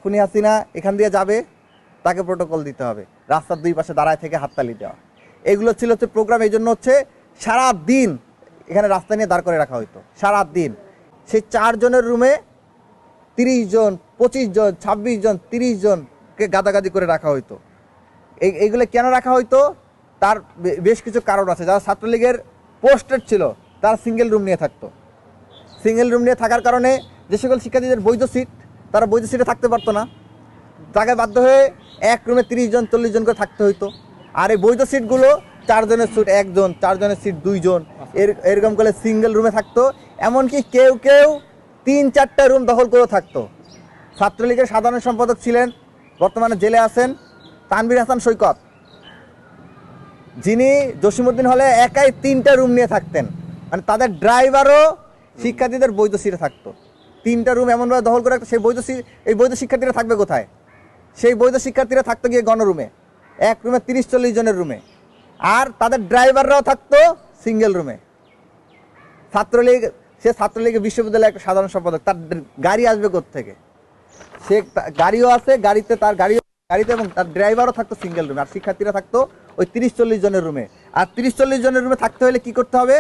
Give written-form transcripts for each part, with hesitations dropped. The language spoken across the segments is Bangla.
খুনি হাসিনা এখান দিয়ে যাবে, তাকে প্রোটোকল দিতে হবে, রাস্তার দুই পাশে দাঁড়ায় থেকে হাততালি দেওয়া, এগুলো ছিল হচ্ছে প্রোগ্রাম। এই জন্য হচ্ছে সারা দিন এখানে রাস্তা নিয়ে দাঁড় করে রাখা হতো, সারা দিন। সেই 4 জনের রুমে 30 জন, 25 জন, 26 জন, 30 জনকে গাদাগাদি করে রাখা হইতো। এইগুলো কেন রাখা হইতো, তার বেশ কিছু কারণ আছে। যারা ছাত্রলীগের পোস্টেড ছিল তারা সিঙ্গেল রুম নিয়ে থাকতো। সিঙ্গেল রুম নিয়ে থাকার কারণে যে সকল শিক্ষার্থীদের বৈধ সিট, তারা বৈধ সিটে থাকতে পারতো না, তাকে বাধ্য হয়ে এক রুমে 30 জন 40 জন করে থাকতে হইতো। আর এই বৈধ সিটগুলো 4 জনের সিট 1 জন, 4 জনের সিট 2 জন, এরকম করে সিঙ্গেল রুমে থাকতো। এমনকি কেউ কেউ 3-4টা রুম দখল করেও থাকতো। ছাত্রলীগের সাধারণ সম্পাদক ছিলেন, বর্তমানে জেলে আছেন, তানভীর হাসান সৈকত, যিনি জসিমউদ্দিন হলে একাই 3টা রুম নিয়ে থাকতেন। মানে তাদের ড্রাইভারও শিক্ষার্থীদের বৈধ সিটে থাকতো। 3টা রুম এমনভাবে দখল করে রাখতো। সেই এই বৈধ শিক্ষার্থীরা থাকবে কোথায়? সেই বৈধ শিক্ষার্থীরা থাকতো গিয়ে গণরুমে, এক রুমে 30-40 জনের রুমে। আর তাদের ড্রাইভাররাও থাকতো সিঙ্গেল রুমে। ছাত্রলীগের বিশ্ববিদ্যালয়ের একটা সাধারণ সম্পাদক, তার গাড়ি আসবে কোত্থেকে? সে গাড়িও আছে, গাড়িতে এবং তার ড্রাইভারও থাকতো সিঙ্গেল রুমে। আর শিক্ষার্থীরা থাকতো ওই 30-40 জনের রুমে। আর 30-40 জনের রুমে থাকতে হলে কি করতে হবে?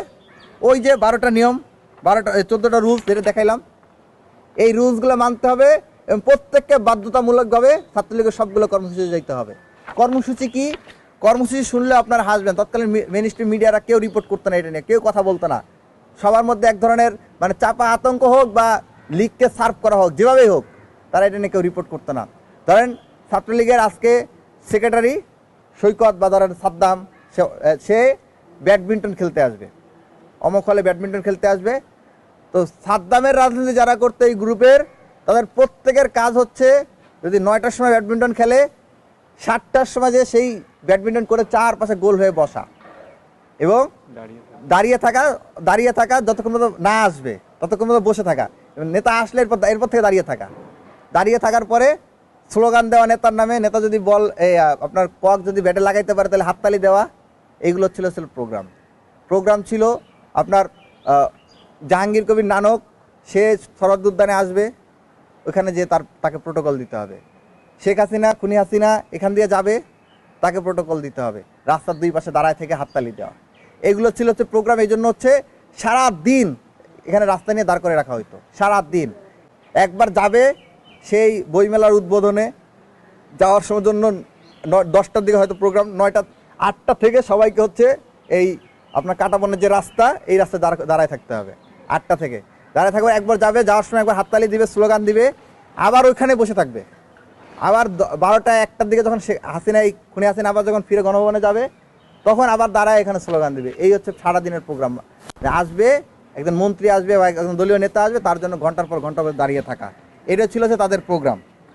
ওই যে 12টা নিয়ম, 14টা রুলস যেটা দেখাইলাম, এই রুলসগুলো মানতে হবে এবং প্রত্যেককে বাধ্যতামূলকভাবে ছাত্রলীগের সবগুলো কর্মসূচি যেতে হবে। কর্মসূচি কি? কর্মসূচি শুনলে আপনারা হাসবেন। তৎকালীন মেইনস্ট্রিম মিডিয়ারা কেউ রিপোর্ট করতো না, এটা নিয়ে কেউ কথা বলতো না। সবার মধ্যে এক ধরনের মানে চাপা আতঙ্ক হোক বা লিগকে সার্ভ করা হোক, যেভাবেই হোক, তারা এটা নিয়ে কেউ রিপোর্ট করতো না। ধরেন ছাত্রলীগের আজকে সেক্রেটারি সৈকত বা ধরেন সাদ্দাম, সে ব্যাডমিন্টন খেলতে আসবে, অমুক হলে ব্যাডমিন্টন খেলতে আসবে। তো সাদ্দামের রাজনীতি যারা করতে এই গ্রুপের, তাদের প্রত্যেকের কাজ হচ্ছে যদি 9টার সময় ব্যাডমিন্টন খেলে, 7টার সময় যে সেই ব্যাডমিন্টন করে চারপাশে গোল হয়ে বসা এবং দাঁড়িয়ে থাকা যতক্ষণ পর্যন্ত না আসবে ততক্ষণ পর্যন্ত বসে থাকা। নেতা আসলে এরপর থেকে দাঁড়িয়ে থাকার পরে স্লোগান দেওয়া নেতার নামে। নেতা যদি আপনার কক যদি ব্যাটে লাগাইতে পারে তাহলে হাততালি দেওয়া। এইগুলো ছিল প্রোগ্রাম ছিল আপনার জাহাঙ্গীর কবির নানক, সে শরৎ উদ্যানে আসবে, ওখানে যে তাকে প্রোটোকল দিতে হবে। শেখ হাসিনা খুনি হাসিনা এখান দিয়ে যাবে, তাকে প্রোটোকল দিতে হবে, রাস্তার দুই পাশে দাঁড়ায় থেকে হাততালি দেওয়া। এগুলো ছিল হচ্ছে প্রোগ্রাম। এই জন্য হচ্ছে সারা দিন এখানে রাস্তা নিয়ে দাঁড় করে রাখা হইতো, সারা দিন। একবার যাবে সেই বইমেলার উদ্বোধনে যাওয়ার সময় জন্য 10টার দিকে হয়তো প্রোগ্রাম, 8টা থেকে সবাইকে হচ্ছে এই আপনার কাটাবনের যে রাস্তা, এই রাস্তায় দাঁড়ায় থাকতে হবে। 8টা থেকে দাঁড়ায় থাকবে, একবার যাবে, যাওয়ার সময় একবার হাততালি দিবে, স্লোগান দিবে, আবার ওইখানে বসে থাকবে। আবার 12টা-1টার দিকে যখন খুনি হাসিনা আবার যখন ফিরে গণভবনে যাবে, তখন আবার দাঁড়ায় এখানে স্লোগান দিবে। এই হচ্ছে সারাদিনের প্রোগ্রাম। আসবে একজন মন্ত্রী আসবে বা একজন দলীয় নেতা আসবে, তার জন্য ঘন্টার পর ঘন্টা দাঁড়িয়ে থাকা, এটা ছিল যে তাদের প্রোগ্রাম।